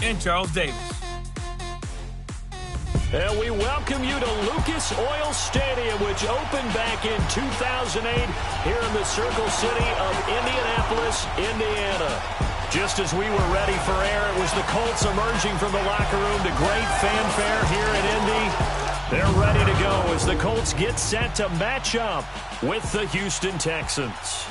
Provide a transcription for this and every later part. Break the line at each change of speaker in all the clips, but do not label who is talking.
and Charles Davis.
And we welcome you to Lucas Oil Stadium, which opened back in 2008 here in the Circle City of Indianapolis, Indiana. Just as we were ready for air, it was the Colts emerging from the locker room to great fanfare here in Indy. They're ready to go as the Colts get set to match up with the Houston Texans.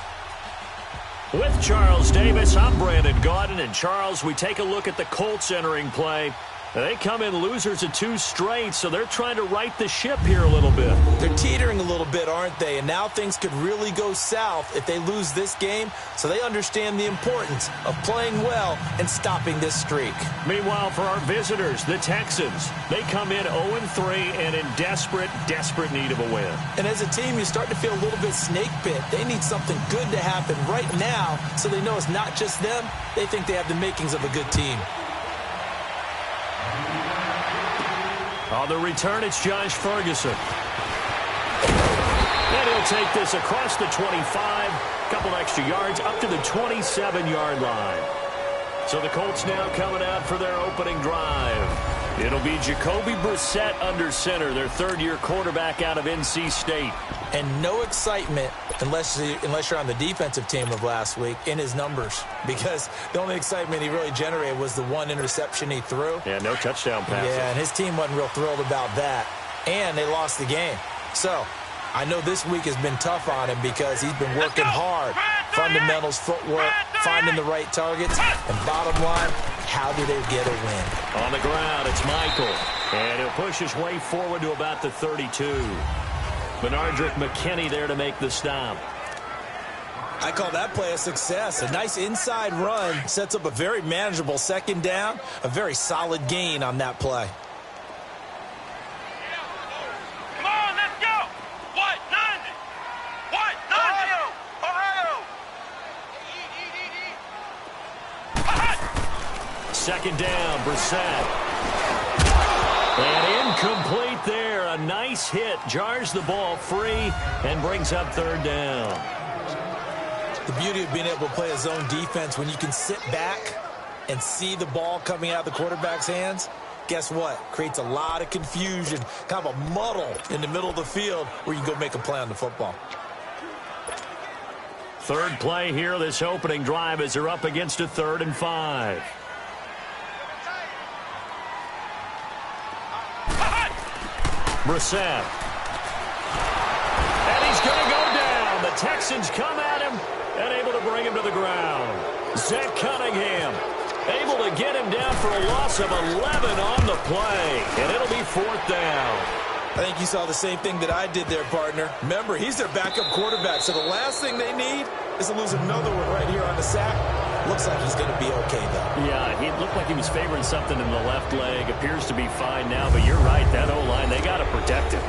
With Charles Davis, I'm Brandon Gaudin. And Charles, we take a look at the Colts entering play. They come in losers of 2 straight, so they're trying to right the ship here a little bit.
They're teetering a little bit, aren't they? And now things could really go south if they lose this game, so they understand the importance of playing well and stopping this streak.
Meanwhile, for our visitors, the Texans, they come in 0-3 and in desperate need of a win.
And as a team, you start to feel a little bit snake bit. They need something good to happen right now so they know it's not just them. They think they have the makings of a good team.
On the return, it's Josh Ferguson. And he'll take this across the 25, couple extra yards, up to the 27-yard line. So the Colts now coming out for their opening drive. It'll be Jacoby Brissett under center, their third-year quarterback out of NC State.
And no excitement, unless you're on the defensive team of last week, in his numbers. Because the only excitement he really generated was the 1 interception he threw.
Yeah, no touchdown passes.
Yeah, and his team wasn't real thrilled about that. And they lost the game. So, I know this week has been tough on him because he's been working hard. Fundamentals, footwork, finding the right targets. And bottom line, how do they get a win?
On the ground, it's Michael. And he'll push his way forward to about the 32. Benardrick McKinney there to make the stop.
I call that play a success. A nice inside run sets up a very manageable second down. A very solid gain on that play.
Come on, let's go. What? 90. What? 90. Ohio.
Second down, Brissett. And incomplete there. A nice hit. Jars the ball free and brings up third down.
The beauty of being able to play a zone defense when you can sit back and see the ball coming out of the quarterback's hands, guess what? Creates a lot of confusion, kind of a muddle in the middle of the field where you can go make a play on the football.
Third play here, this opening drive as they're up against a 3rd and 5. Brissett. And he's going to go down. The Texans come at him and able to bring him to the ground. Zach Cunningham able to get him down for a loss of 11 on the play. And it'll be 4th down.
I think you saw the same thing that I did there, partner. Remember, he's their backup quarterback, so the last thing they need is to lose another one right here on the sack. Looks like he's going to be okay, though.
Yeah, he looked like he was favoring something in the left leg. Appears to be fine now, but you're right. That O-line, they got to protect him.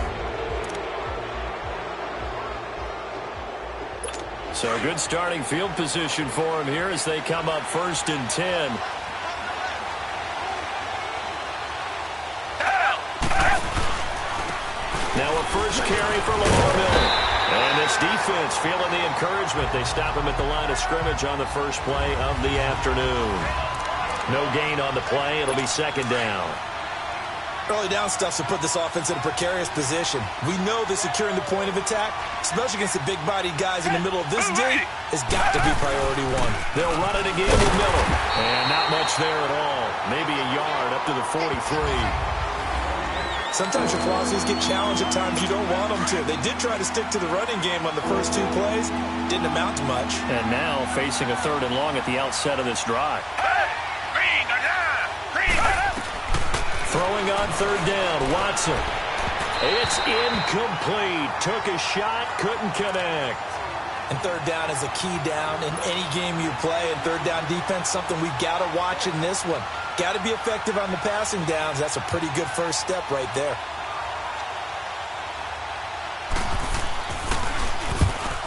So good starting field position for him here as they come up 1st and 10. Now a first carry for Lamar Miller. And this defense feeling the encouragement. They stop him at the line of scrimmage on the first play of the afternoon. No gain on the play. It'll be 2nd down.
Early down stuff to put this offense in a precarious position. We know that securing the point of attack, especially against the big-bodied guys in the middle of this day, has got to be priority 1.
They'll run it again with Miller. And not much there at all. Maybe a yard up to the 43.
Sometimes your philosophies get challenged at times you don't want them to. They did try to stick to the running game on the first 2 plays. Didn't amount to much.
And now facing a 3rd and long at the outset of this drive. Throwing on 3rd down, Watson. It's incomplete. Took a shot, couldn't connect.
And 3rd down is a key down in any game you play. And 3rd down defense, something we've got to watch in this one. Got to be effective on the passing downs. That's a pretty good first step right there.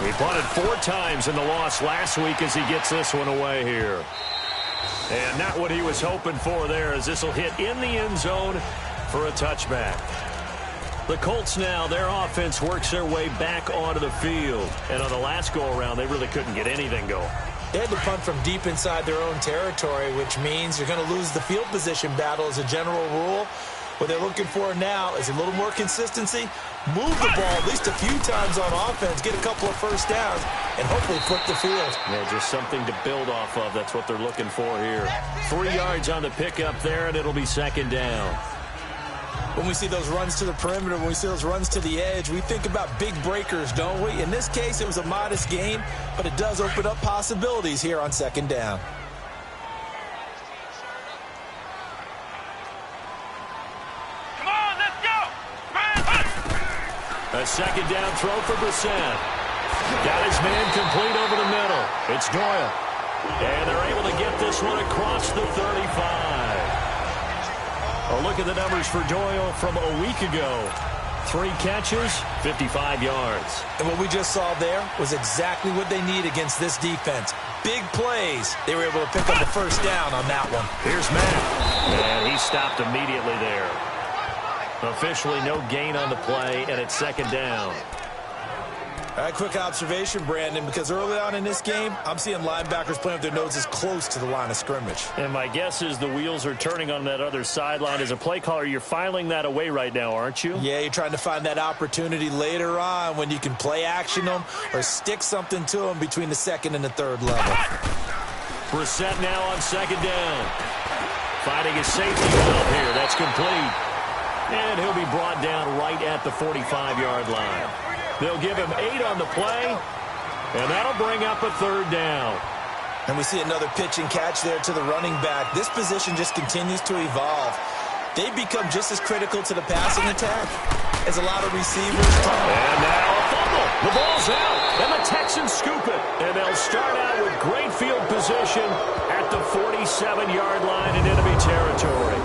He punted 4 times in the loss last week as he gets this one away here. And not what he was hoping for there, as this will hit in the end zone for a touchback. The Colts now, their offense works their way back onto the field. And on the last go-around, they really couldn't get anything going.
They had to punt from deep inside their own territory, which means you're going to lose the field position battle as a general rule. What they're looking for now is a little more consistency, move the ball at least a few times on offense, get a couple of first downs, and hopefully flip the field.
Yeah, just something to build off of. That's what they're looking for here. 3 yards on the pickup there, and it'll be second down.
When we see those runs to the perimeter, when we see those runs to the edge, we think about big breakers, don't we? In this case, it was a modest gain, but it does open up possibilities here on second down.
Come on, let's go.
A second down throw for Brissett. Got his man complete over the middle. It's Doyle. And they're able to get this one across the 35. A look at the numbers for Doyle from a week ago. 3 catches, 55 yards.
And what we just saw there was exactly what they need against this defense. Big plays. They were able to pick up the first down on that one.
Here's Matt. And he stopped immediately there. Officially no gain on the play, and it's second down.
All right, quick observation, Brandon, because early on in this game, I'm seeing linebackers playing with their noses close to the line of scrimmage.
And my guess is the wheels are turning on that other sideline. As a play caller, you're filing that away right now, aren't you?
Yeah, you're trying to find that opportunity later on when you can play action them or stick something to them between the second and the third level.
Brissett now on second down. Finding his safety valve here. That's complete. And he'll be brought down right at the 45-yard line. They'll give him 8 on the play, and that'll bring up a third down.
And we see another pitch and catch there to the running back. This position just continues to evolve. They become just as critical to the passing attack as a lot of receivers.
And now a fumble. The ball's out, and the Texans scoop it. And they'll start out with great field position at the 47-yard line in enemy territory.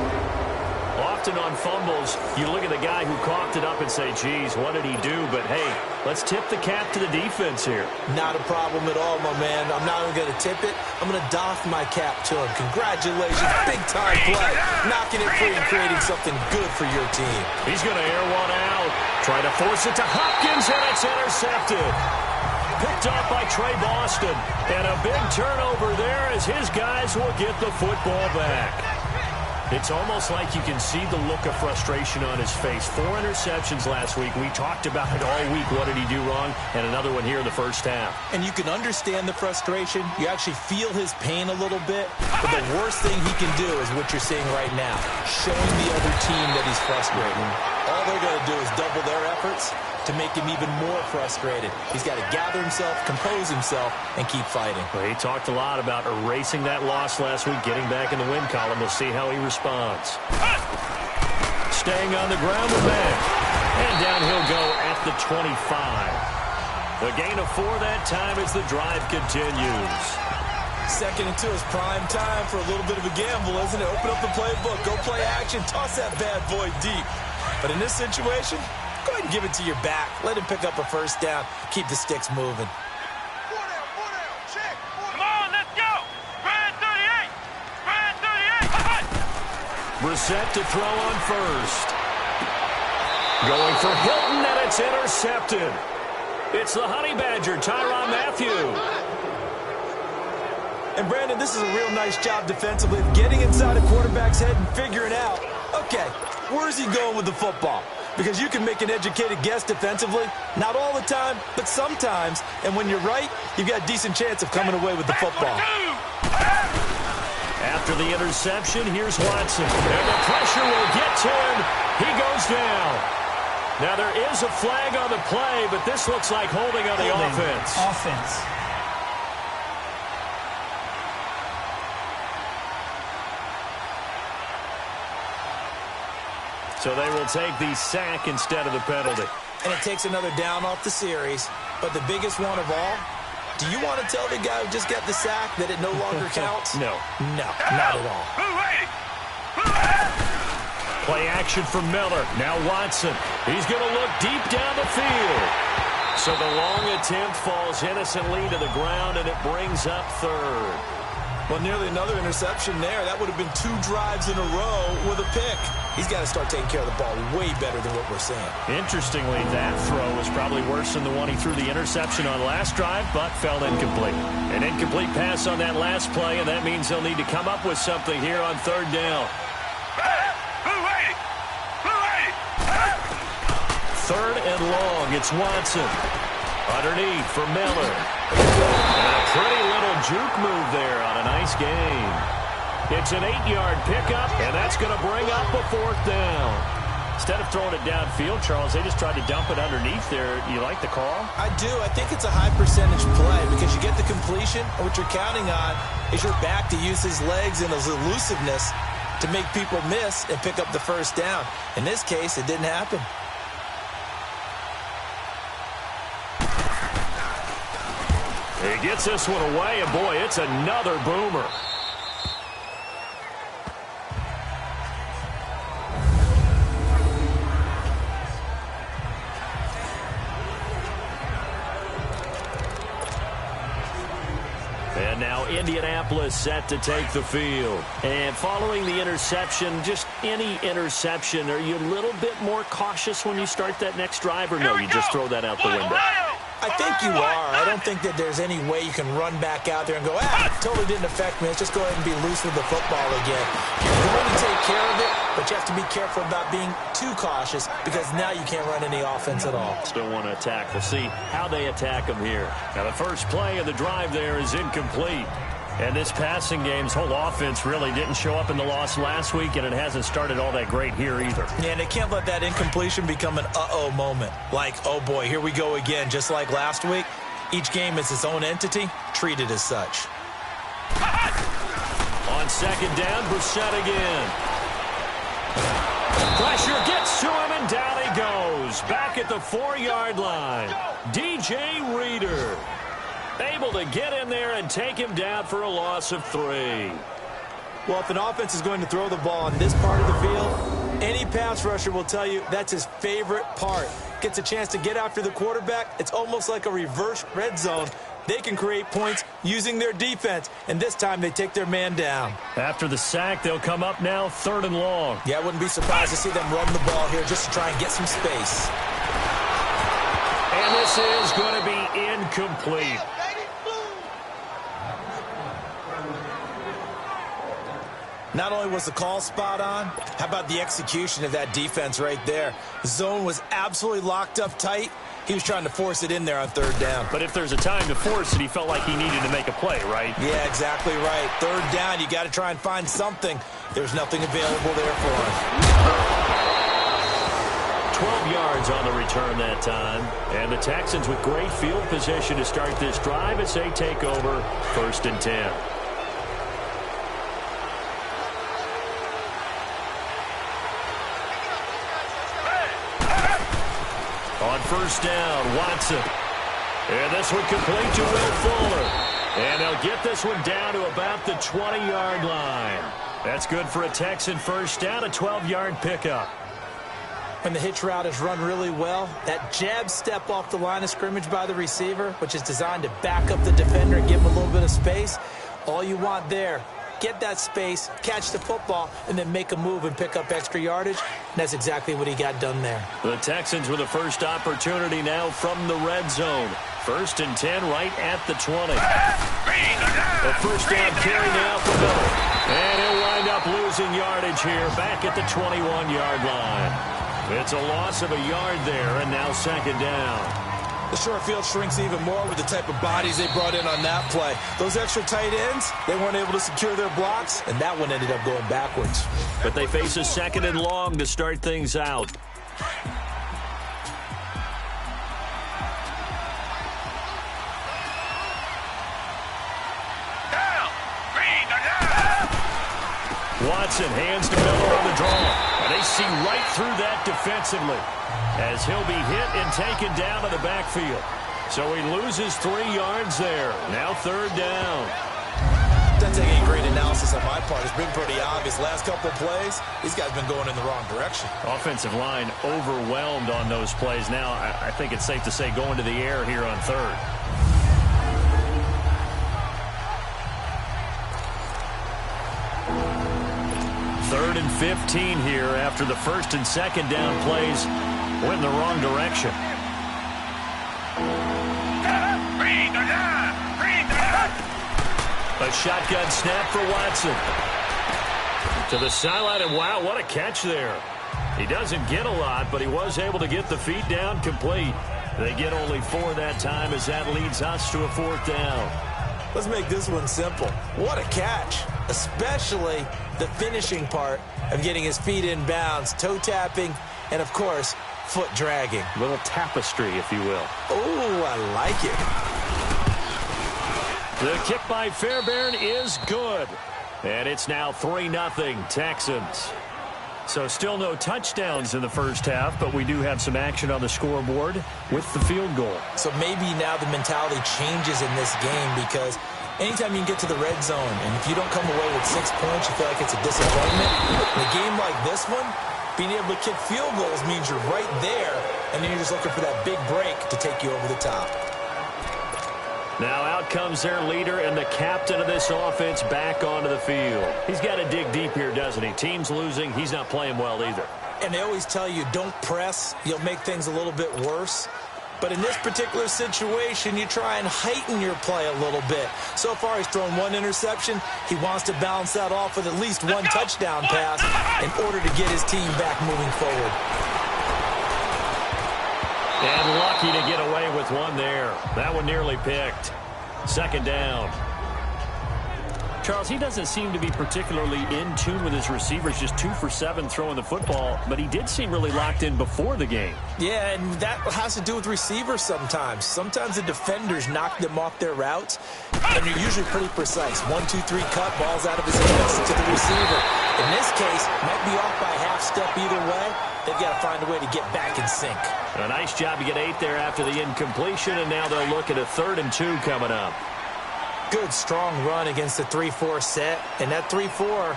Often on fumbles, you look at the guy who coughed it up and say, geez, what did he do? But, hey, let's tip the cap to the defense here.
Not a problem at all, my man. I'm not even going to tip it. I'm going to doff my cap to him. Congratulations. Big-time play. Knocking it free and creating something good for your team.
He's going to air one out. Try to force it to Hopkins, and it's intercepted. Picked off by Trey Boston. And a big turnover there as his guys will get the football back. It's almost like you can see the look of frustration on his face. 4 interceptions last week. We talked about it all week. What did he do wrong? And another one here in the first half.
And you can understand the frustration. You actually feel his pain a little bit. But the worst thing he can do is what you're seeing right now, showing the other team that he's frustrated. All they're going to do is double their efforts to make him even more frustrated. He's got to gather himself, compose himself, and keep fighting.
Well, he talked a lot about erasing that loss last week, getting back in the win column. We'll see how he responds. Staying on the ground with Matt. And down he'll go at the 25. The gain of 4 that time as the drive continues.
2nd and 2 is prime time for a little bit of a gamble, isn't it? Open up the playbook, go play action, toss that bad boy deep. But in this situation, go ahead and give it to your back. Let him pick up a first down. Keep the sticks moving.
Come on, let's go. Brand 38. Brand 38.
Brissett to throw on first. Going for Hilton, and it's intercepted. It's the Honey Badger, Tyrann Mathieu.
And Brandon, this is a real nice job defensively of getting inside a quarterback's head and figuring out, okay, where's he going with the football? Because you can make an educated guess defensively. Not all the time, but sometimes. And when you're right, you've got a decent chance of coming away with the football.
After the interception, here's Watson. And the pressure will get to him. He goes down. Now, there is a flag on the play, but this looks like holding on the offense. So they will take the sack instead of the penalty.
And it takes another down off the series. But the biggest one of all, do you want to tell the guy who just got the sack that it no longer counts?
No.
No, not at all.
Play action from Miller. Now Watson. He's going to look deep down the field. So the long attempt falls innocently to the ground, and it brings up 3rd.
Well, nearly another interception there. That would have been 2 drives in a row with a pick. He's got to start taking care of the ball way better than what we're seeing.
Interestingly, that throw was probably worse than the one he threw the interception on last drive, but fell incomplete. An incomplete pass on that last play, and that means they'll need to come up with something here on 3rd down. Third and long. It's Watson. Underneath for Miller. And a pretty little juke move there on a nice game. It's an 8-yard pickup, and that's going to bring up a 4th down. Instead of throwing it downfield, Charles, they just tried to dump it underneath there. You like the call?
I do. I think it's a high percentage play because you get the completion, and what you're counting on is your back to use his legs and his elusiveness to make people miss and pick up the 1st down. In this case, it didn't happen.
He gets this one away, and boy, it's another boomer. And now Indianapolis set to take the field. And following the interception, just any interception, are you a little bit more cautious when you start that next drive, or no, you just throw that out the window?
I think you are. I don't think that there's any way you can run back out there and go, totally didn't affect me. Let's just go ahead and be loose with the football again. You're going to take care of it, but you have to be careful about being too cautious because now you can't run any offense at all.
Still want to attack. We'll see how they attack them here. Now, the first play of the drive there is incomplete. And this passing game's whole offense really didn't show up in the loss last week, and it hasn't started all that great here either.
Yeah, and they can't let that incompletion become an uh-oh moment. Like, oh boy, here we go again. Just like last week, each game is its own entity, treated as such.
On 2nd down, Brissett again. Pressure gets to him, and down he goes. Back at the 4-yard line. DJ Reader able to get in there and take him down for a loss of 3.
Well, if an offense is going to throw the ball on this part of the field, any pass rusher will tell you that's his favorite part. Gets a chance to get after the quarterback. It's almost like a reverse red zone. They can create points using their defense, and this time they take their man down.
After the sack, they'll come up now 3rd and long.
Yeah, I wouldn't be surprised to see them run the ball here just to try and get some space.
And this is going to be incomplete.
Not only was the call spot on, how about the execution of that defense right there? The zone was absolutely locked up tight. He was trying to force it in there on 3rd down.
But if there's a time to force it, he felt like he needed to make a play, right?
Yeah, exactly right. 3rd down, you got to try and find something. There's nothing available there for him.
12 yards on the return that time. And the Texans with great field position to start this drive as they take over 1st and 10. On 1st down, Watson. And this one complete to Will Fuller. And they'll get this one down to about the 20-yard line. That's good for a Texan 1st down, a 12-yard pickup.
When the hitch route is run really well, that jab step off the line of scrimmage by the receiver, which is designed to back up the defender and give him a little bit of space, all you want there, get that space, catch the football, and then make a move and pick up extra yardage. And that's exactly what he got done there.
The Texans with the first opportunity now from the red zone. 1st and 10 right at the 20. The 1st down carry now for Miller. And he'll wind up losing yardage here back at the 21-yard line. It's a loss of a yard there, and now 2nd down.
The short field shrinks even more with the type of bodies they brought in on that play. Those extra tight ends, they weren't able to secure their blocks, and that one ended up going backwards.
But they face a 2nd and long to start things out. Watson hands to Miller on the draw. And they see right through that defensively as he'll be hit and taken down to the backfield. So he loses 3 yards there. Now 3rd down.
Doesn't take any great analysis on my part. It's been pretty obvious. Last couple of plays, these guys have been going in the wrong direction.
Offensive line overwhelmed on those plays. Now I think it's safe to say going to the air here on 3rd. 3rd and 15 here after the 1st and 2nd down plays went in the wrong direction. A shotgun snap for Watson. To the sideline, and wow, what a catch there. He doesn't get a lot, but he was able to get the feet down complete. They get only 4 that time as that leads us to a 4th down.
Let's make this one simple. What a catch, especially the finishing part of getting his feet in bounds, toe tapping, and of course, foot dragging.
A little tapestry, if you will.
Oh, I like it.
The kick by Fairbairn is good. And it's now 3-0 Texans. So still no touchdowns in the first half, but we do have some action on the scoreboard with the field goal.
So maybe now the mentality changes in this game because anytime you can get to the red zone, and if you don't come away with 6 points, you feel like it's a disappointment. In a game like this one, being able to kick field goals means you're right there, and then you're just looking for that big break to take you over the top.
Now out comes their leader and the captain of this offense back onto the field. He's got to dig deep here, doesn't he? Team's losing. He's not playing well either.
And they always tell you, don't press. You'll make things a little bit worse. But in this particular situation, you try and heighten your play a little bit. So far, he's thrown 1 interception. He wants to balance that off with at least 1 touchdown pass in order to get his team back moving forward.
And lucky to get away with 1 there. That one nearly picked. 2nd down. Charles, he doesn't seem to be particularly in tune with his receivers, just 2 for 7 throwing the football, but he did seem really locked in before the game.
Yeah, and that has to do with receivers sometimes. Sometimes the defenders knock them off their routes, and they're usually pretty precise. 1, 2, 3 cut, balls out of his hands to the receiver. In this case, might be off by a half step either way. They've got to find a way to get back in sync.
A nice job to get 8 there after the incompletion, and now they'll look at a 3rd and 2 coming up.
Good, strong run against the 3-4 set. And that 3-4,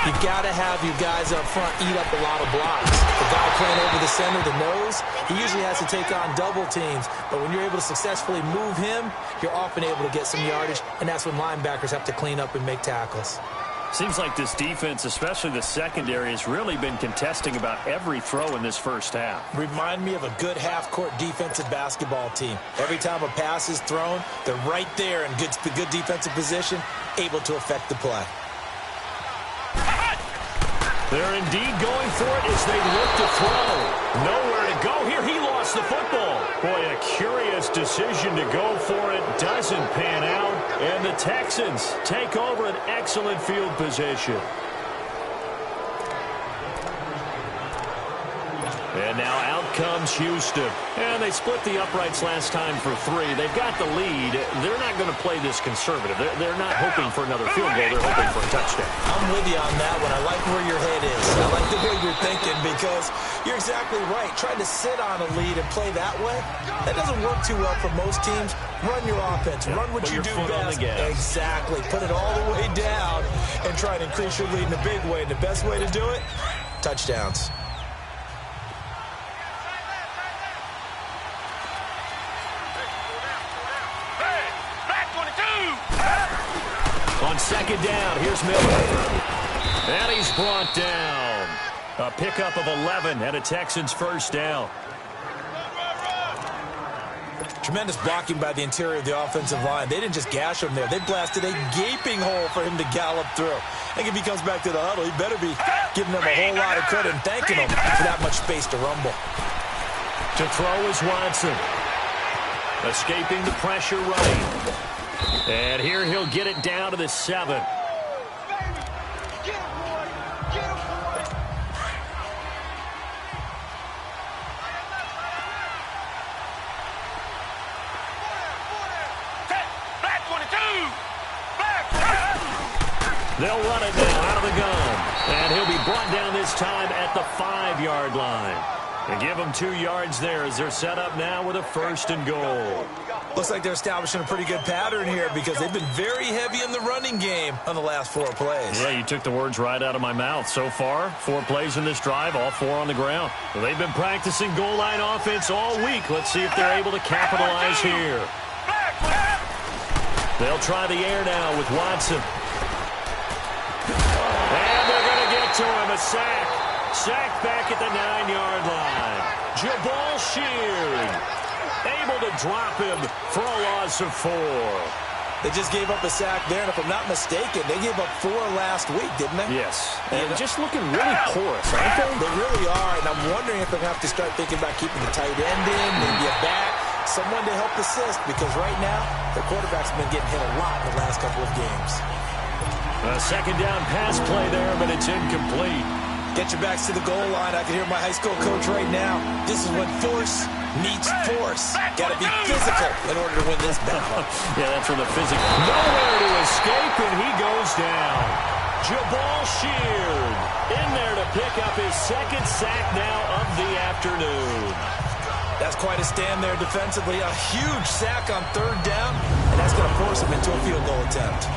you've got to have your guys up front eat up a lot of blocks. The guy playing over the center, the nose, he usually has to take on double teams. But when you're able to successfully move him, you're often able to get some yardage, and that's when linebackers have to clean up and make tackles.
Seems like this defense, especially the secondary, has really been contesting about every throw in this first half.
Remind me of a good half-court defensive basketball team. Every time a pass is thrown, they're right there in good defensive position, able to affect the play.
They're indeed going for it as they look to throw. Nowhere to go here. He lost the football. Boy, a curious decision to go for it. Doesn't pan out. And the Texans take over an excellent field position. And now out comes Houston. And they split the uprights last time for 3. They've got the lead. They're not going to play this conservative. They're not hoping for another field goal. They're hoping for a touchdown.
I'm with you on that one. I like where your head is. I like the way you're thinking because you're exactly right. Trying to sit on a lead and play that way, that doesn't work too well for most teams. Run your offense. Run what you do best. Exactly. Put it all the way down and try to increase your lead in a big way. And the best way to do it, touchdowns.
On 2nd down, here's Miller. And he's brought down. A pickup of 11 and a Texans 1st down.
Tremendous blocking by the interior of the offensive line. They didn't just gash him there. They blasted a gaping hole for him to gallop through. I think if he comes back to the huddle, he better be giving them a whole lot of credit and thanking them for that much space to rumble.
To throw is Watson. Escaping the pressure running. And here he'll get it down to the 7. They'll run it now out of the gun. And he'll be brought down this time at the 5-yard line. And give them 2 yards there as they're set up now with a 1st and goal.
Looks like they're establishing a pretty good pattern here because they've been very heavy in the running game on the last 4 plays.
Yeah, you took the words right out of my mouth. So far, 4 plays in this drive, all 4 on the ground. Well, they've been practicing goal line offense all week. Let's see if they're able to capitalize here. They'll try the air now with Watson. And they're going to get to a sack. Sacked back at the 9-yard line. Jabal Sheard able to drop him for a loss of 4.
They just gave up a sack there, and if I'm not mistaken, they gave up 4 last week, didn't they?
Yes, and just looking really porous, aren't they?
They really are, and I'm wondering if they're going to have to start thinking about keeping the tight end in, maybe a back, someone to help assist, because right now, their quarterback's been getting hit a lot in the last couple of games.
A second down pass play there, but it's incomplete.
Get your backs to the goal line. I can hear my high school coach right now. This is when force meets force. Got to be physical in order to win this battle.
Yeah, that's from the physical. Nowhere to escape, and he goes down. Jabal Sheard in there to pick up his second sack now of the afternoon.
That's quite a stand there defensively. A huge sack on 3rd down, and that's going to force him into a field goal attempt.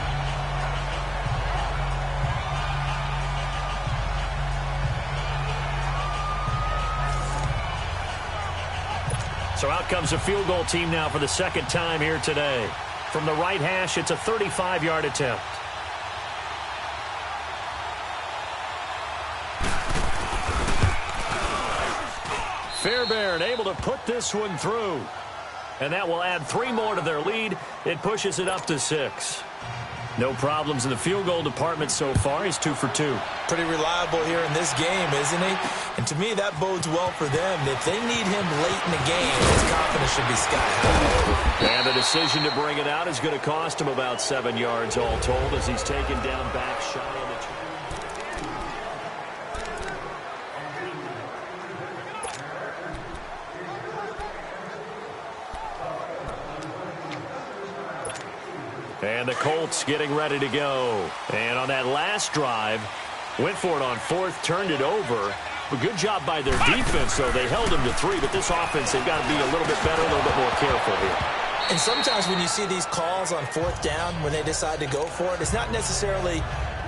So out comes a field goal team now for the second time here today. From the right hash, it's a 35-yard attempt. Fairbairn able to put this one through. And that will add 3 more to their lead. It pushes it up to 6. No problems in the field goal department so far. He's 2 for 2.
Pretty reliable here in this game, isn't he? And to me, that bodes well for them. If they need him late in the game, his confidence should be sky high.
And the decision to bring it out is going to cost him about 7 yards all told as he's taken down back shy of the 2. And the Colts getting ready to go. And on that last drive, went for it on 4th, turned it over. But good job by their defense, though. They held them to 3, but this offense, they've got to be a little bit better, a little bit more careful here.
And sometimes when you see these calls on 4th down, when they decide to go for it, it's not necessarily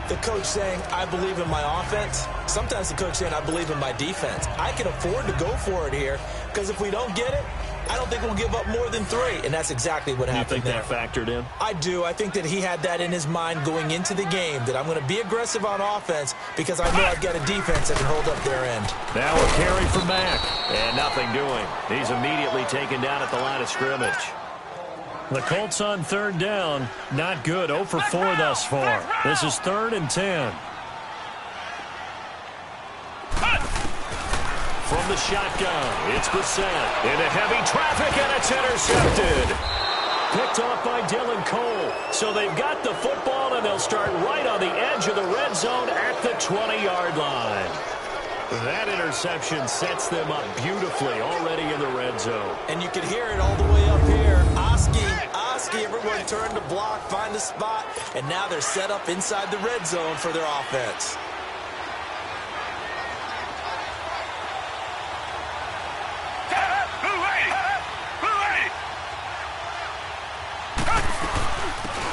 the coach saying, I believe in my offense. Sometimes the coach saying, I believe in my defense. I can afford to go for it here, because if we don't get it, I don't think we'll give up more than 3, and that's exactly what happened there.
You think that factored in?
I do. I think that he had that in his mind going into the game, that I'm going to be aggressive on offense because I know I've got a defense that can hold up their end.
Now a carry from Mack, and nothing doing. He's immediately taken down at the line of scrimmage. The Colts on 3rd down, not good. 0 for 4 thus far. This is 3rd and 10. From the shotgun, it's Brissett into heavy traffic, and it's intercepted. Picked off by Dylan Cole. So they've got the football, and they'll start right on the edge of the red zone at the 20-yard line. That interception sets them up beautifully already in the red zone.
And you can hear it all the way up here. Oski, everyone turned to block, find a spot, and now they're set up inside the red zone for their offense.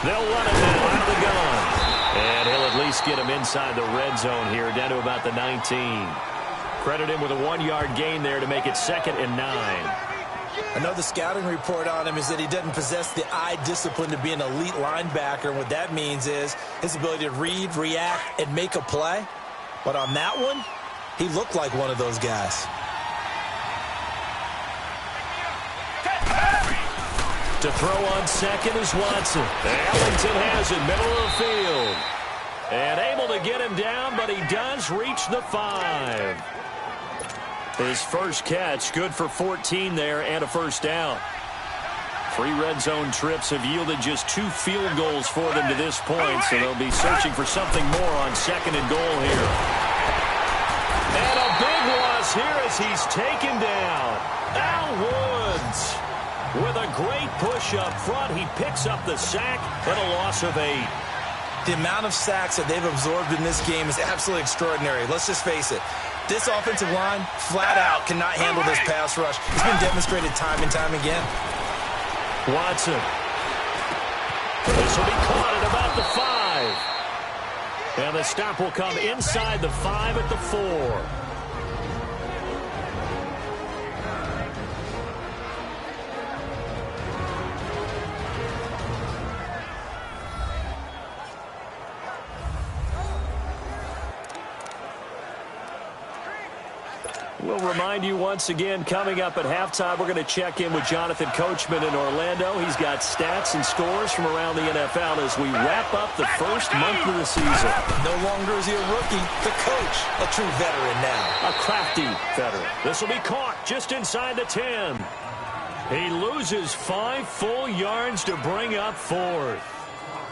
They'll run it now out of the gun. And he'll at least get him inside the red zone here, down to about the 19. Credit him with a 1-yard gain there to make it 2nd and 9.
I know the scouting report on him is that he doesn't possess the eye discipline to be an elite linebacker. And what that means is his ability to read, react, and make a play. But on that one, he looked like one of those guys.
To throw on 2nd is Watson. Ellington has it, middle of the field. And able to get him down, but he does reach the 5. His first catch, good for 14 there and a first down. 3 red zone trips have yielded just 2 field goals for them to this point, so they'll be searching for something more on 2nd and goal here. And a big loss here as he's taken down. Al Woods. With a great push up front, he picks up the sack and a loss of 8.
The amount of sacks that they've absorbed in this game is absolutely extraordinary. Let's just face it. This offensive line, flat out, cannot handle this pass rush. It's been demonstrated time and time again.
Watson. This will be caught at about the 5. And the stop will come inside the 5 at the 4. We'll remind you once again, coming up at halftime, we're going to check in with Jonathan Coachman in Orlando. He's got stats and scores from around the NFL as we wrap up the first month of the season.
No longer is he a rookie, the coach, a true veteran now.
A crafty veteran. This will be caught just inside the 10. He loses 5 full yards to bring up 4th.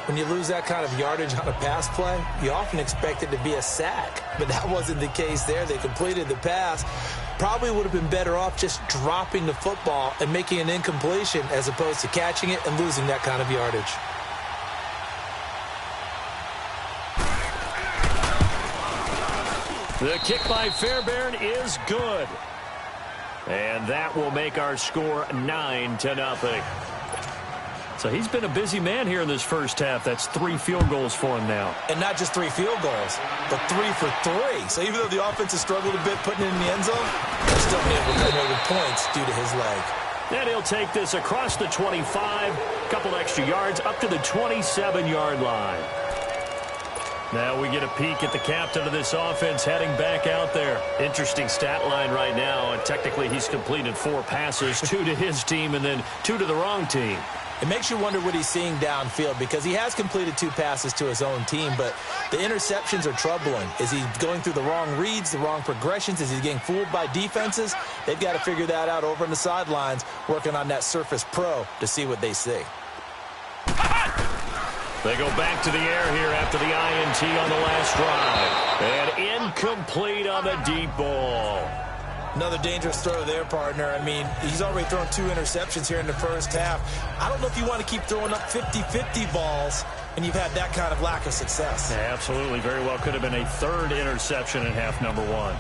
When you lose that kind of yardage on a pass play, you often expect it to be a sack. But that wasn't the case there. They completed the pass. Probably would have been better off just dropping the football and making an incompletion as opposed to catching it and losing that kind of yardage.
The kick by Fairbairn is good. And that will make our score 9-0. So he's been a busy man here in this first half. That's 3 field goals for him now.
And not just 3 field goals, but 3 for 3. So even though the offense has struggled a bit putting it in the end zone, they're still been able to come away with points due to his leg.
And he'll take this across the 25, a couple extra yards, up to the 27-yard line. Now we get a peek at the captain of this offense heading back out there. Interesting stat line right now. And technically he's completed 4 passes, 2 to his team and then 2 to the wrong team.
It makes you wonder what he's seeing downfield because he has completed 2 passes to his own team, but the interceptions are troubling. Is he going through the wrong reads, the wrong progressions? Is he getting fooled by defenses? They've got to figure that out over on the sidelines, working on that Surface Pro to see what they see.
They go back to the air here after the INT on the last drive. And incomplete on the deep ball.
Another dangerous throw there, partner. I mean, he's already thrown 2 interceptions here in the first half. I don't know if you want to keep throwing up 50-50 balls when you've had that kind of lack of success.
Yeah, absolutely. Very well could have been a 3rd interception in half number 1.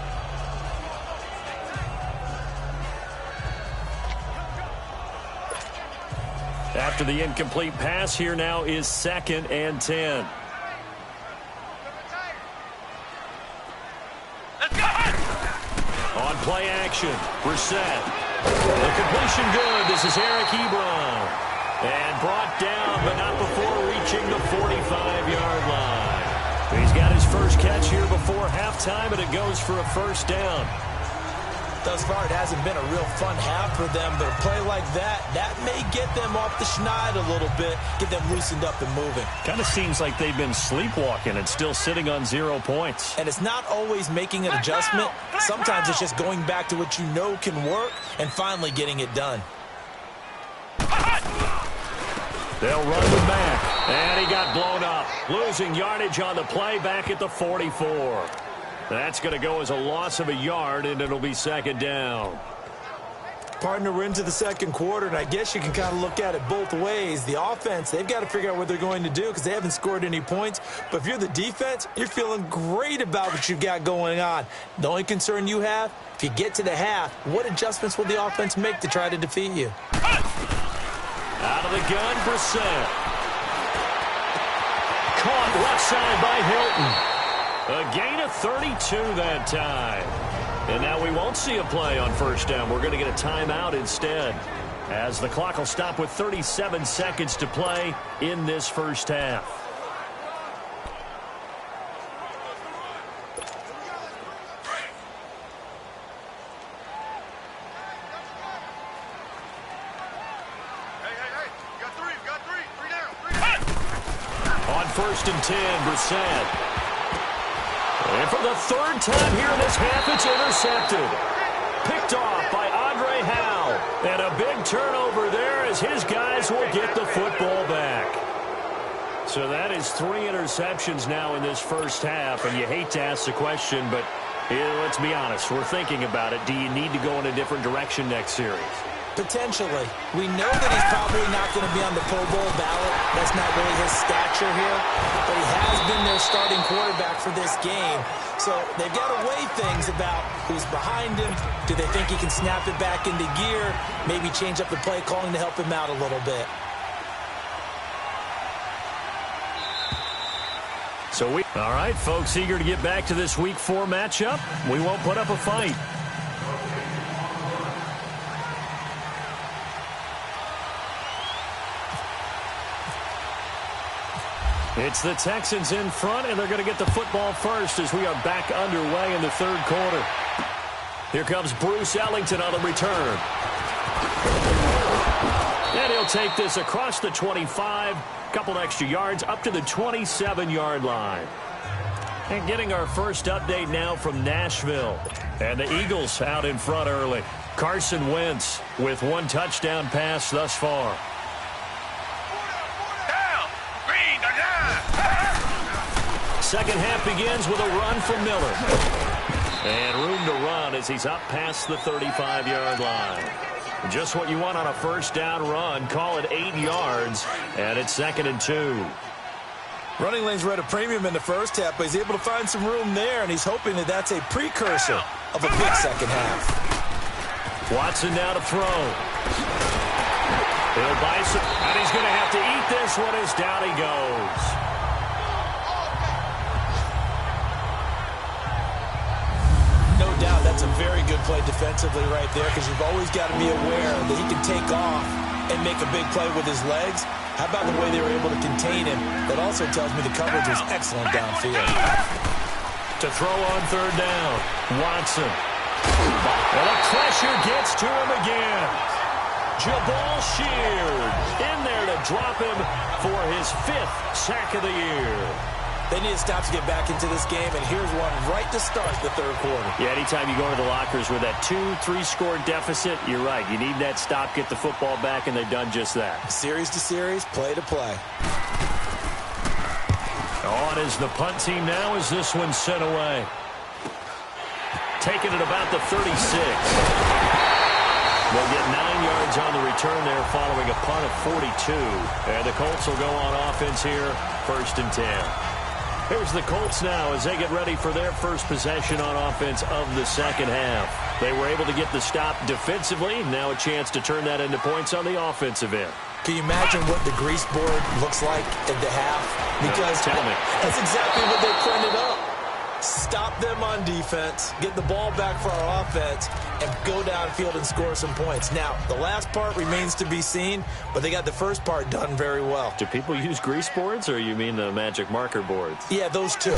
After the incomplete pass, here now is 2nd and 10. On play action, Brissett. The completion good. This is Eric Ebron. And brought down, but not before reaching the 45-yard line. He's got his first catch here before halftime, and it goes for a first down.
Thus far, it hasn't been a real fun half for them, but a play like that may get them off the schneid a little bit, get them loosened up and moving.
Kind of seems like they've been sleepwalking and still sitting on 0 points.
And it's not always making an adjustment. Sometimes it's just going back to what you know can work and finally getting it done.
They'll run the back, and he got blown up. Losing yardage on the play back at the 44. That's going to go as a loss of a yard, and it'll be 2nd down.
Partner, we're into the second quarter, and I guess you can kind of look at it both ways. The offense, they've got to figure out what they're going to do because they haven't scored any points. But if you're the defense, you're feeling great about what you've got going on. The only concern you have, if you get to the half, what adjustments will the offense make to try to defeat you?
Out of the gun, Brissett. Caught left side by Hilton. A gain of 32 that time. And now we won't see a play on first down. We're going to get a timeout instead, as the clock will stop with 37 seconds to play in this first half.
Hey, you got 3 down.
On 1st and 10, Brissett. And for the 3rd time here in this half, it's intercepted. Picked off by Andre Howe. And a big turnover there as his guys will get the football back. So that is 3 interceptions now in this first half. And you hate to ask the question, but let's be honest. We're thinking about it. Do you need to go in a different direction next series?
Potentially. We know that he's probably not going to be on the Pro Bowl ballot. That's not really his stature here. But he has been their starting quarterback for this game. So they've got to weigh things about who's behind him. Do they think he can snap it back into gear? Maybe change up the play calling to help him out a little bit.
All right, folks, eager to get back to this Week 4 matchup. We won't put up a fight. It's the Texans in front, and they're going to get the football first as we are back underway in the 3rd quarter. Here comes Bruce Ellington on the return. And he'll take this across the 25, couple extra yards up to the 27-yard line. And getting our first update now from Nashville. And the Eagles out in front early. Carson Wentz with one touchdown pass thus far. Second half begins with a run from Miller. And room to run as he's up past the 35-yard line. Just what you want on a first down run. Call it 8 yards, and it's 2nd and 2.
Running lanes were at a premium in the first half, but he's able to find some room there, and he's hoping that that's a precursor of a big second half.
Watson now to throw. He'll buy some, and he's going to have to eat this one as down he goes.
No doubt that's a very good play defensively right there, because you've always got to be aware that he can take off and make a big play with his legs. How about the way they were able to contain him? That also tells me the coverage was excellent downfield.
To throw on third down, Watson. And the pressure gets to him again. Jabal Sheard in there to drop him for his 5th sack of the year.
They need to stop to get back into this game, and here's one right to start the third quarter.
Yeah, anytime you go to the lockers with that 2-3 score deficit, you're right. You need that stop, get the football back, and they've done just that.
Series to series, play to play.
On is the punt team now as this one's sent away. Taking it about the 36. They'll get 9 yards on the return there following a punt of 42. And the Colts will go on offense here, 1st and 10. Here's the Colts now as they get ready for their first possession on offense of the second half. They were able to get the stop defensively. Now a chance to turn that into points on the offensive end.
Can you imagine what the grease board looks like at the half? Because
tell me.
That's exactly what they printed up. Stop them on defense, get the ball back for our offense, and go downfield and score some points. Now, the last part remains to be seen, but they got the first part done very well.
Do people use grease boards, or you mean the magic marker boards?
Yeah, those two.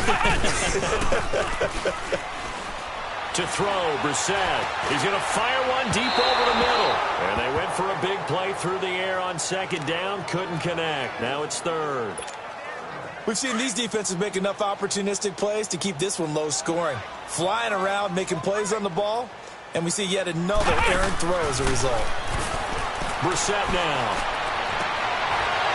To throw, Brissett. He's going to fire one deep over the middle. And they went for a big play through the air on second down. Couldn't connect. Now it's third.
We've seen these defenses make enough opportunistic plays to keep this one low scoring. Flying around, making plays on the ball, and we see yet another errant throw as a result.
Brissett now.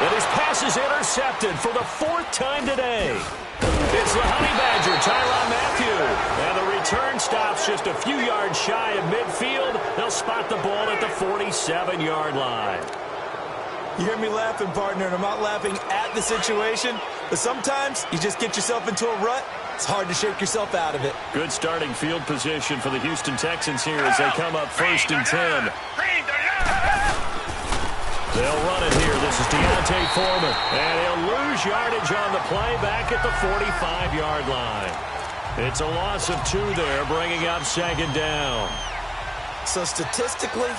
And his pass is intercepted for the 4th time today. It's the Honey Badger, Tyrann Mathieu. And the return stops just a few yards shy of midfield. They'll spot the ball at the 47-yard line.
You hear me laughing, partner, and I'm not laughing at the situation, but sometimes you just get yourself into a rut. It's hard to shake yourself out of it.
Good starting field position for the Houston Texans here as they come up 1st and 10. They'll run it here. This is Deontay Foreman. And he'll lose yardage on the play back at the 45-yard line. It's a loss of 2 there, bringing up 2nd down.
So statistically,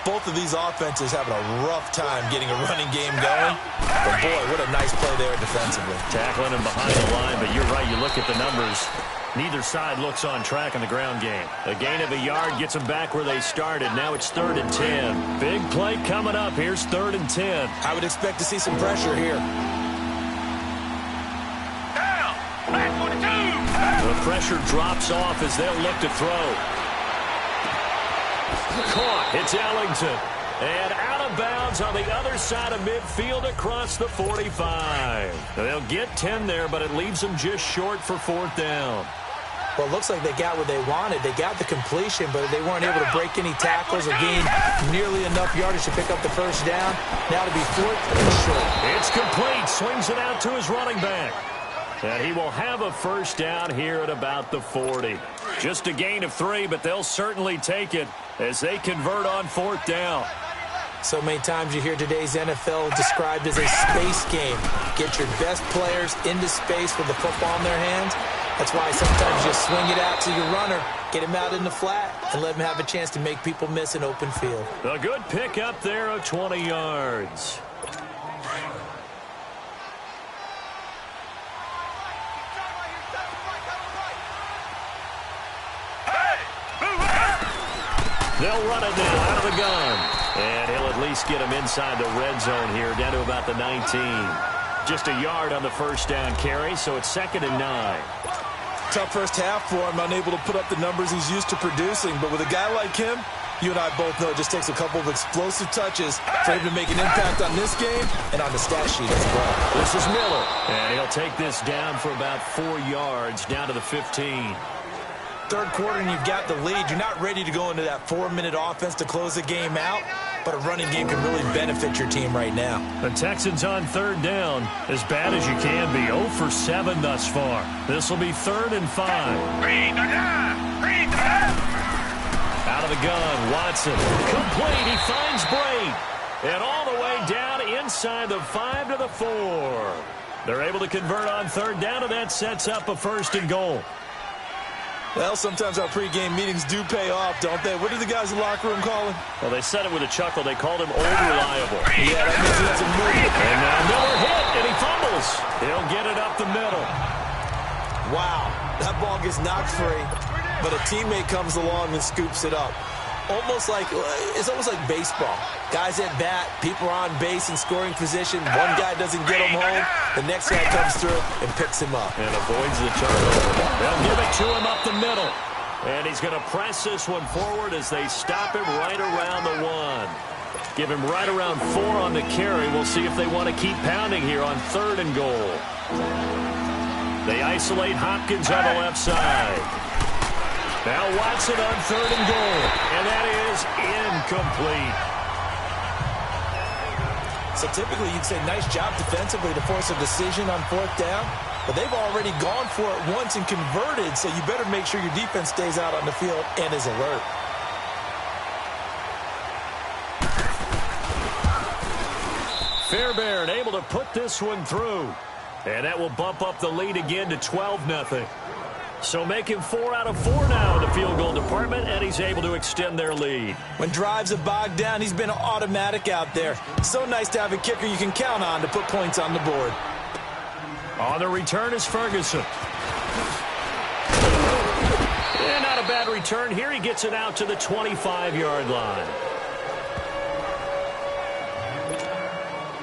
both of these offenses having a rough time getting a running game going. But boy, what a nice play there defensively.
Tackling him behind the line, but you're right. You look at the numbers. Neither side looks on track in the ground game. A gain of a yard gets them back where they started. Now it's 3rd and 10. Big play coming up. Here's 3rd and 10.
I would expect to see some pressure here.
Down. Back 42.
The pressure drops off as they'll look to throw. Caught. It's Ellington. And out of bounds on the other side of midfield across the 45. They'll get 10 there, but it leaves them just short for 4th down.
Well, it looks like they got what they wanted. They got the completion, but they weren't able to break any tackles or gain nearly enough yardage to pick up the first down. Now to be 4th and short.
It's complete. Swings it out to his running back. And he will have a first down here at about the 40. Just a gain of 3, but they'll certainly take it as they convert on 4th down.
So many times you hear today's NFL described as a space game. Get your best players into space with the football in their hands. That's why sometimes you swing it out to your runner, get him out in the flat, and let him have a chance to make people miss an open field.
A good pick up there of 20 yards.
Hey! Move out!
They'll run it now out of the gun. And he'll at least get him inside the red zone here, down to about the 19. Just a yard on the first down carry, so it's 2nd and 9.
Tough first half for him, unable to put up the numbers he's used to producing. But with a guy like him, you and I both know it just takes a couple of explosive touches for him to make an impact on this game and on the stat sheet as well.
This is Miller, and he'll take this down for about 4 yards, down to the 15.
Third quarter and you've got the lead. You're not ready to go into that 4-minute offense to close the game out, but a running game can really benefit your team right now.
The Texans on 3rd down, as bad as you can be. 0 for 7 thus far. This will be 3rd and 5. Out of the gun, Watson. Complete, he finds Brate. And all the way down inside the 5 to the 4. They're able to convert on 3rd down, and that sets up a 1st and goal.
Well, sometimes our pregame meetings do pay off, don't they? What do the guys in the locker room call him?
Well, they said it with a chuckle. They called him Old Reliable.
Yeah, that means he has a move.
And now Miller hit, and he fumbles. He'll get it up the middle.
Wow, that ball gets knocked free, but a teammate comes along and scoops it up. It's almost like baseball. Guys at bat, people are on base in scoring position. One guy doesn't get him home. The next guy comes through and picks him up.
And avoids the turnover. They'll give it to him up the middle. And he's going to press this one forward as they stop him right around the 1. Give him right around 4 on the carry. We'll see if they want to keep pounding here on 3rd and goal. They isolate Hopkins on the left side. Now Watson on 3rd and goal, and that is incomplete.
So typically you'd say nice job defensively to force a decision on 4th down, but they've already gone for it once and converted, so you better make sure your defense stays out on the field and is alert.
Fairbairn able to put this one through, and that will bump up the lead again to 12-0. So making 4 out of 4 now in the field goal department, and he's able to extend their lead.
When drives have bogged down, he's been automatic out there. So nice to have a kicker you can count on to put points on the board.
On the return is Ferguson. And not a bad return here. He gets it out to the 25-yard line.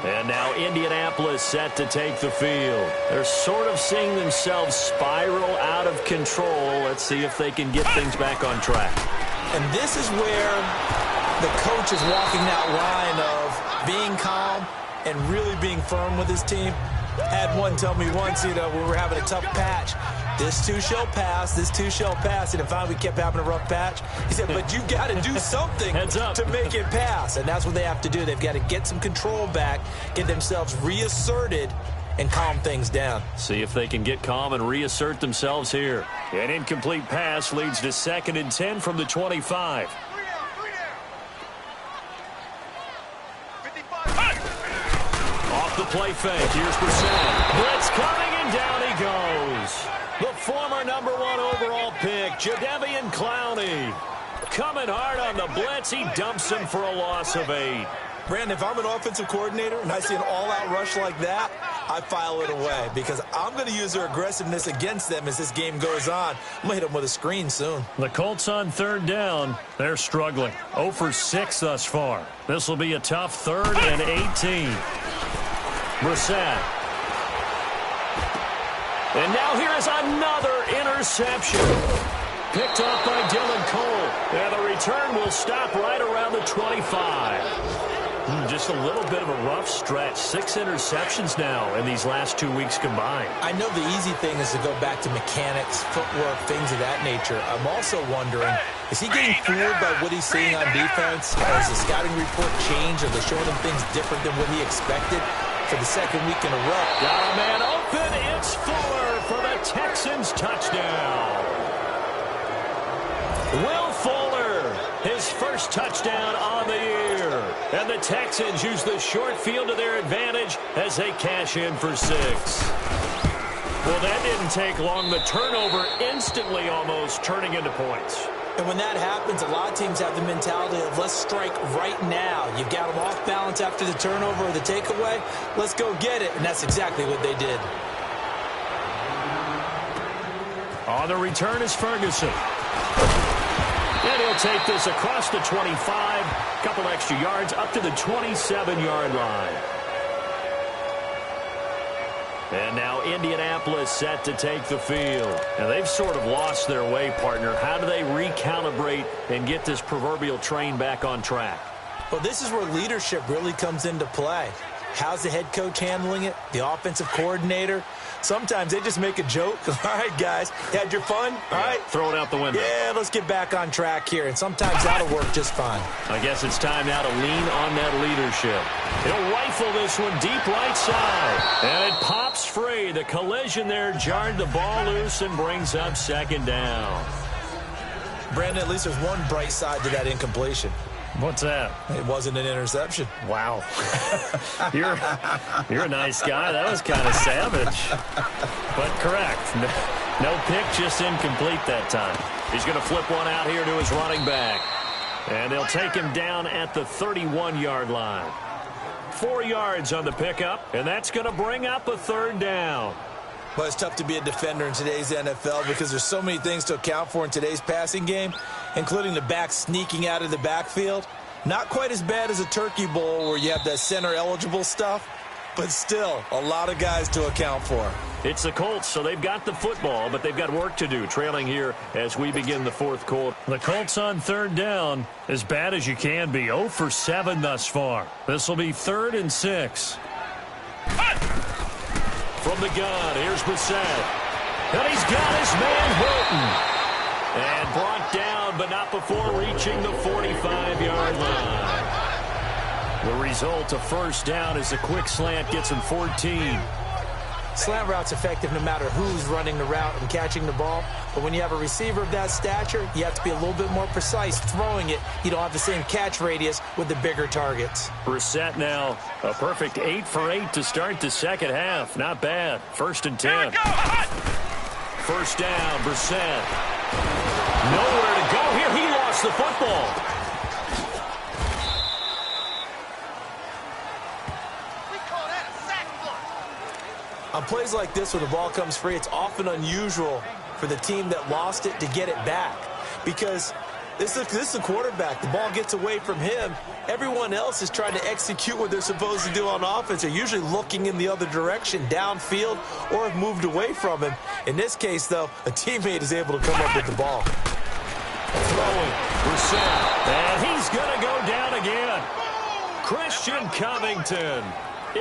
And now Indianapolis set to take the field. They're sort of seeing themselves spiral out of control. Let's see if they can get things back on track.
And this is where the coach is walking that line of being calm and really being firm with his team. Had one tell me once, we were having a tough patch. This too shall pass, this too shall pass. And if finally we kept having a rough patch, he said, but you got to do something to make it pass. And that's what they have to do. They've got to get some control back, get themselves reasserted, and calm things down.
See if they can get calm and reassert themselves here. An incomplete pass leads to 2nd and 10 from the 25. Off the play fake. Here's Brissett. Blitz coming, and down he goes. The former #1 overall pick, Jadeveon Clowney. Coming hard on the blitz. He dumps him for a loss of 8.
Brandon, if I'm an offensive coordinator and I see an all-out rush like that, I file it away because I'm going to use their aggressiveness against them as this game goes on. I'm going to hit them with a screen soon.
The Colts on 3rd down. They're struggling. 0 for 6 thus far. This will be a tough 3rd and 18. Brissett. And now here is another interception. Picked off by Dylan Cole. And the return will stop right around the 25. Just a little bit of a rough stretch. 6 interceptions now in these last 2 weeks combined.
I know the easy thing is to go back to mechanics, footwork, things of that nature. I'm also wondering, is he getting fooled by what he's seeing on defense? Has the scouting report changed? Are they showing him things different than what he expected for the 2nd week in a row?
Got a man open. It's Fuller for the Texans touchdown. Will Fuller, his first touchdown on the year. And the Texans use the short field to their advantage as they cash in for 6. Well, that didn't take long. The turnover instantly almost turning into points.
And when that happens, a lot of teams have the mentality of let's strike right now. You've got them off balance after the turnover or the takeaway. Let's go get it. And that's exactly what they did.
On the return is Ferguson. And he'll take this across the 25, a couple extra yards up to the 27-yard line. And now Indianapolis set to take the field. And they've sort of lost their way, partner. How do they recalibrate and get this proverbial train back on track?
Well, this is where leadership really comes into play. How's the head coach handling it? The offensive coordinator? Sometimes they just make a joke. All right, guys, had your fun? All right.
Throw it out the window.
Yeah, let's get back on track here. And sometimes that'll work just fine.
I guess it's time now to lean on that leadership. He'll rifle this one deep right side. And it pops free. The collision there jarred the ball loose and brings up second down.
Brandon, at least there's one bright side to that incompletion.
What's that?
It wasn't an interception.
Wow. You're a nice guy. That was kind of savage. But correct. No pick, just incomplete that time. He's going to flip one out here to his running back. And they'll take him down at the 31-yard line. 4 yards on the pickup, and that's going to bring up a third down.
Well, it's tough to be a defender in today's NFL because there's so many things to account for in today's passing game, including the back sneaking out of the backfield. Not quite as bad as a turkey bowl where you have that center-eligible stuff, but still a lot of guys to account for.
It's the Colts, so they've got the football, but they've got work to do, trailing here as we begin the fourth quarter. The Colts on third down, as bad as you can be, 0 for 7 thus far. This will be 3rd and 6. From the gun, here's Brissett. And he's got his man Hilton. And brought down, but not before reaching the 45-yard line. The result, a first down, as a quick slant gets him 14.
Slant route's effective no matter who's running the route and catching the ball. But when you have a receiver of that stature, you have to be a little bit more precise throwing it. You don't have the same catch radius with the bigger targets.
Brissett now, a perfect 8 for 8 to start the second half. Not bad. 1st and 10. First down, Brissett. Nowhere to go here. He lost the football.
On plays like this, when the ball comes free, it's often unusual for the team that lost it to get it back. Because this is the quarterback. The ball gets away from him. Everyone else is trying to execute what they're supposed to do on offense. They're usually looking in the other direction, downfield, or have moved away from him. In this case, though, a teammate is able to come up with the ball.
Throwing, Brissett. And he's going to go down again. Christian Covington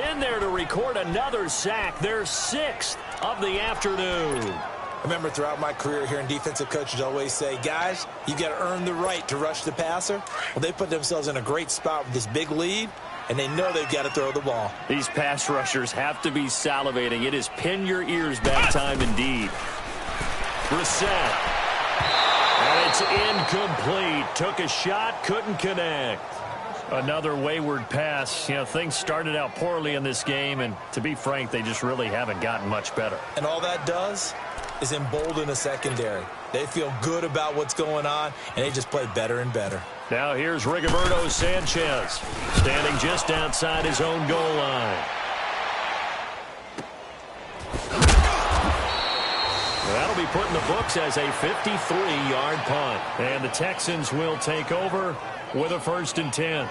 in there to record another sack, their 6th of the afternoon.
I remember throughout my career hearing defensive coaches always say, guys, you got to earn the right to rush the passer. Well, they put themselves in a great spot with this big lead, and they know they've got to throw the ball.
These pass rushers have to be salivating. It is pin your ears back time indeed. Brissett. And it's incomplete. Took a shot, couldn't connect. Another wayward pass. You know, things started out poorly in this game, and to be frank, they just really haven't gotten much better.
And all that does is embolden a secondary. They feel good about what's going on, and they just play better and better.
Now here's Rigoberto Sanchez, standing just outside his own goal line. That'll be put in the books as a 53-yard punt. And the Texans will take over with a 1st and 10.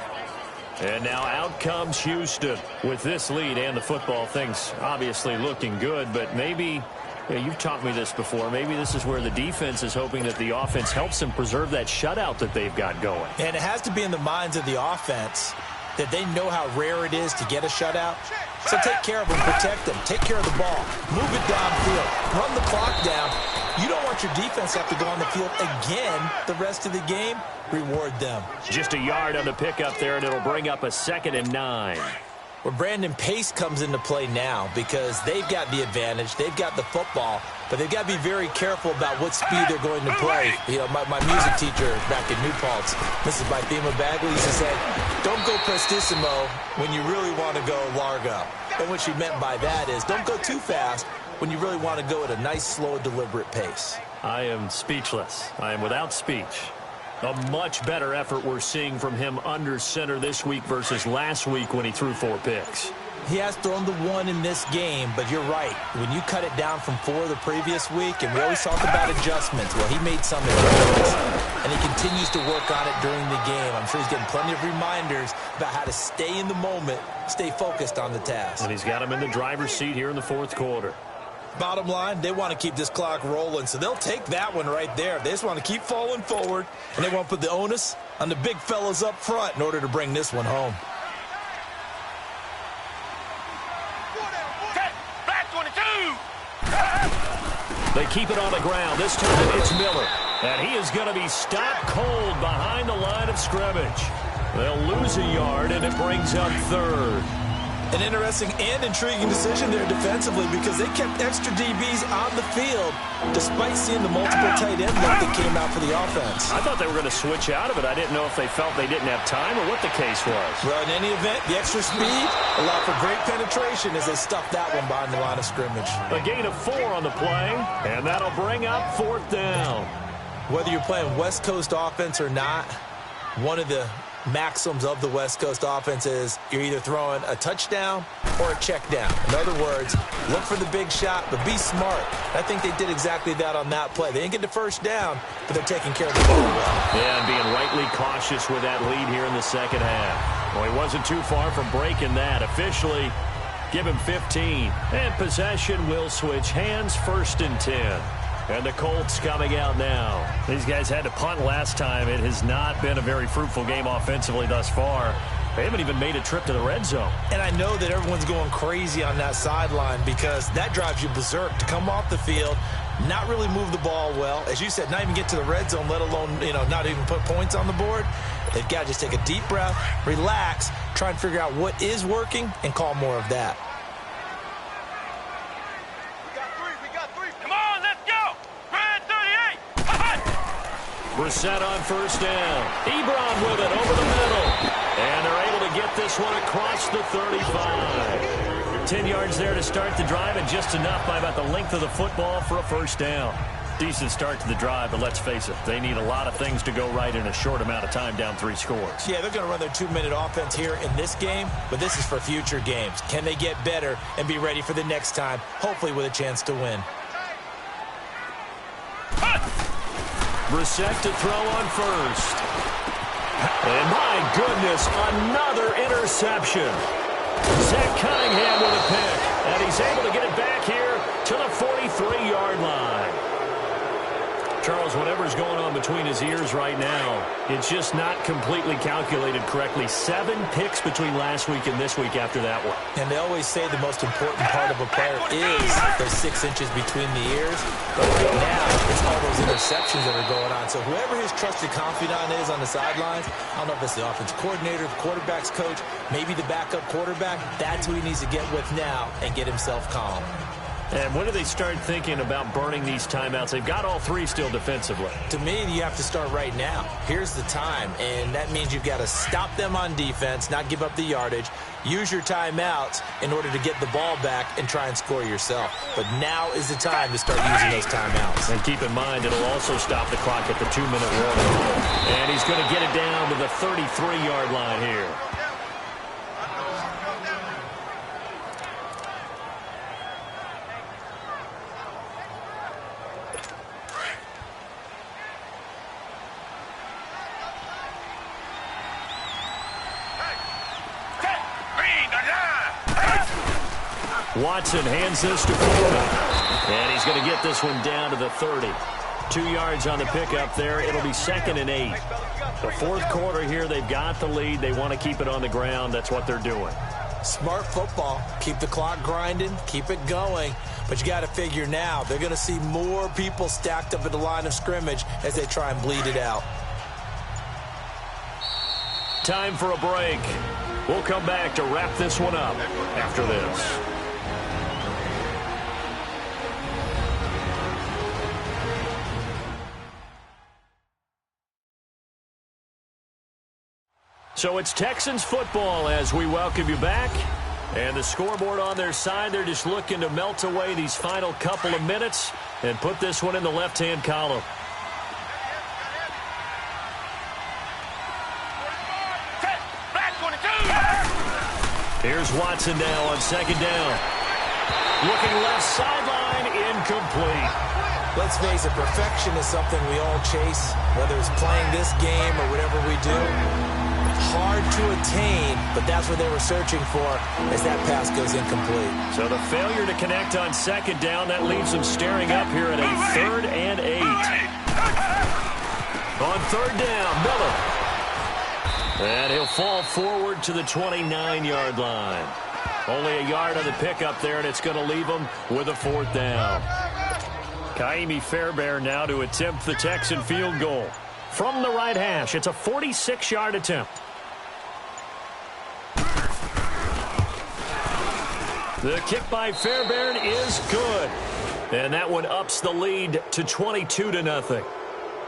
And now out comes Houston with this lead and the football. Things obviously looking good, but maybe, you've taught me this before, maybe this is where the defense is hoping that the offense helps them preserve that shutout that they've got going.
And it has to be in the minds of the offense that they know how rare it is to get a shutout. So take care of them, protect them, take care of the ball, move it downfield, run the clock down. You don't want your defense to have to go on the field again the rest of the game. Reward them.
Just a yard on the pickup there, and it'll bring up a 2nd and 9.
Well, Brandon, pace comes into play now because they've got the advantage. They've got the football, but they've got to be very careful about what speed they're going to play. You know, my music teacher back in New Paltz, Mrs. Bythema Bagley, used to say, don't go prestissimo when you really want to go largo. And what she meant by that is don't go too fast when you really want to go at a nice, slow, deliberate pace.
I am speechless. I am without speech. A much better effort we're seeing from him under center this week versus last week when he threw 4 picks.
He has thrown the 1 in this game, but you're right. When you cut it down from 4 the previous week, and we always talk about adjustments, well, he made some adjustments. and he continues to work on it during the game. I'm sure he's getting plenty of reminders about how to stay in the moment, stay focused on the task.
And he's got him in the driver's seat here in the fourth quarter.
Bottom line, they want to keep this clock rolling, so they'll take that one right there. They just want to keep falling forward, and they want to put the onus on the big fellas up front in order to bring this one home.
They keep it on the ground. This time it's Miller. And he is going to be stopped cold behind the line of scrimmage. They'll lose a yard, and it brings up third.
An interesting and intriguing decision there defensively because they kept extra DBs on the field despite seeing the multiple tight end look that came out for the offense.
I thought they were going to switch out of it. I didn't know if they felt they didn't have time or what the case was.
Well, in any event, the extra speed allowed for great penetration as they stuffed that one behind the line of scrimmage.
A gain of 4 on the play, and that'll bring up fourth down.
Whether you're playing West Coast offense or not, one of the maxims of the West Coast offense is you're either throwing a touchdown or a check down. In other words, look for the big shot, but be smart. I think they did exactly that on that play. They didn't get the first down, but they're taking care of the ball well.
Yeah, and being rightly cautious with that lead here in the second half. Well, he wasn't too far from breaking that. Officially, give him 15. And possession will switch hands, 1st and 10. And the Colts coming out now. These guys had to punt last time. It has not been a very fruitful game offensively thus far. They haven't even made a trip to the red zone.
And I know that everyone's going crazy on that sideline because that drives you berserk to come off the field, not really move the ball well. As you said, not even get to the red zone, let alone, not even put points on the board. They've got to just take a deep breath, relax, try and figure out what is working, and call more of that.
Brissett on 1st down. Ebron with it over the middle. And they're able to get this one across the 35. 10 yards there to start the drive, and just enough by about the length of the football for a 1st down. Decent start to the drive, but let's face it, they need a lot of things to go right in a short amount of time, down 3 scores.
Yeah, they're going to run their 2-minute offense here in this game, but this is for future games. Can they get better and be ready for the next time, hopefully with a chance to win?
Brissett to throw on 1st. And my goodness, another interception. Zach Cunningham with a pick. And he's able to get it back here to the 43-yard line. Charles, whatever's going on between his ears right now, it's just not completely calculated correctly. 7 picks between last week and this week after that one.
And they always say the most important part of a player is those 6 inches between the ears. But right now, it's all those interceptions that are going on. So whoever his trusted confidant is on the sidelines, I don't know if it's the offensive coordinator, the quarterback's coach, maybe the backup quarterback, that's who he needs to get with now and get himself calm.
And when do they start thinking about burning these timeouts? They've got all 3 still defensively.
To me, you have to start right now. Here's the time, and that means you've got to stop them on defense, not give up the yardage, use your timeouts in order to get the ball back and try and score yourself. But now is the time to start using those timeouts.
And keep in mind, it'll also stop the clock at the 2-minute warning. And he's going to get it down to the 33-yard line here. Watson hands this to Foreman. And he's going to get this one down to the 30. 2 yards on the pickup there. It'll be 2nd and 8. The 4th quarter here, they've got the lead. They want to keep it on the ground. That's what they're doing.
Smart football. Keep the clock grinding. Keep it going. But you got to figure now, they're going to see more people stacked up at the line of scrimmage as they try and bleed it out.
Time for a break. We'll come back to wrap this one up after this. So it's Texans football as we welcome you back. And the scoreboard on their side, they're just looking to melt away these final couple of minutes and put this one in the left-hand column. Here's Watson now on 2nd down. Looking left sideline, incomplete.
Let's face it, perfection is something we all chase. Whether it's playing this game or whatever we do, hard to attain, but that's what they were searching for as that pass goes incomplete.
So the failure to connect on second down, that leaves them staring up here at a 3rd and 8. On 3rd down, Miller. And he'll fall forward to the 29-yard line. Only a yard on the pickup there, and it's going to leave them with a 4th down. Kaimi Fairbairn now to attempt the Texan field goal. From the right hash, it's a 46-yard attempt. The kick by Fairbairn is good. And that one ups the lead to 22-0.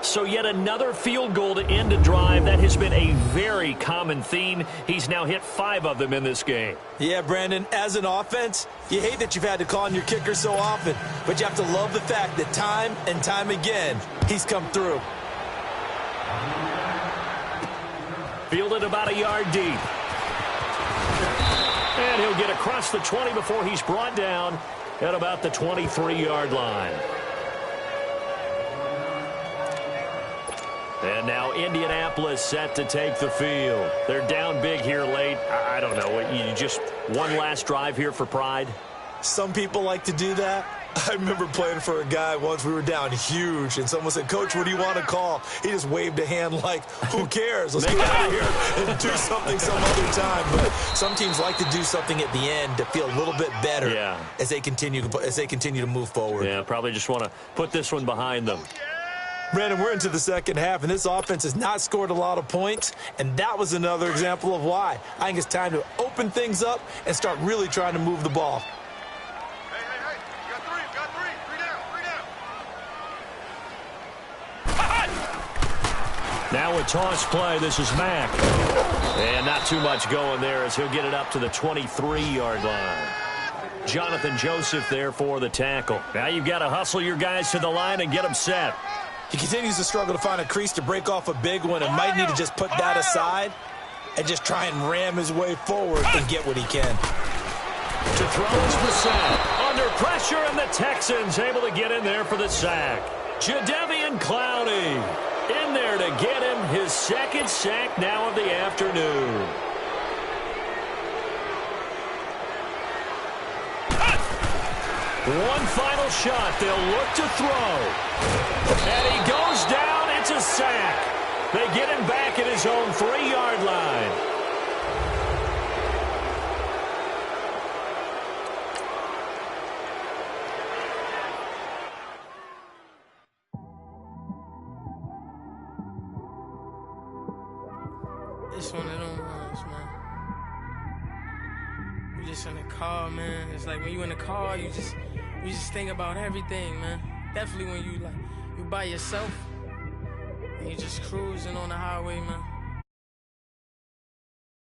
So yet another field goal to end a drive. That has been a very common theme. He's now hit 5 of them in this game.
Yeah, Brandon, as an offense, you hate that you've had to call on your kicker so often, but you have to love the fact that time and time again, he's come through.
Fielded about a yard deep. And he'll get across the 20 before he's brought down at about the 23-yard line. And now Indianapolis set to take the field. They're down big here late. I don't know. You just one last drive here for pride?
Some people like to do that. I remember playing for a guy once. We were down huge, and someone said, "Coach, what do you want to call?" He just waved a hand like, who cares? Let's get out of here and do something some other time. But some teams like to do something at the end to feel a little bit better as they continue to move forward.
Yeah, probably just want to put this one behind them.
Brandon, we're into the second half, and this offense has not scored a lot of points, and that was another example of why. I think it's time to open things up and start really trying to move the ball.
Hey, you got three down.
Now a toss play. This is Mack. And not too much going there as he'll get it up to the 23-yard line. Jonathan Joseph there for the tackle. Now you've got to hustle your guys to the line and get them set.
He continues to struggle to find a crease to break off a big one and might need to just put that aside and just try and ram his way forward and get what he can.
To throw is Brissett. Under pressure, and the Texans able to get in there for the sack. Jadeveon Clowney in there to get him his 2nd sack now of the afternoon. One final shot. They'll look to throw. And he goes down. It's a sack. They get him back at his own 3-yard line.
It's one of them ones, man. You just in the car, man. It's like when you in the car, you just think about everything, man. Definitely when you by yourself and you just cruising on the highway, man.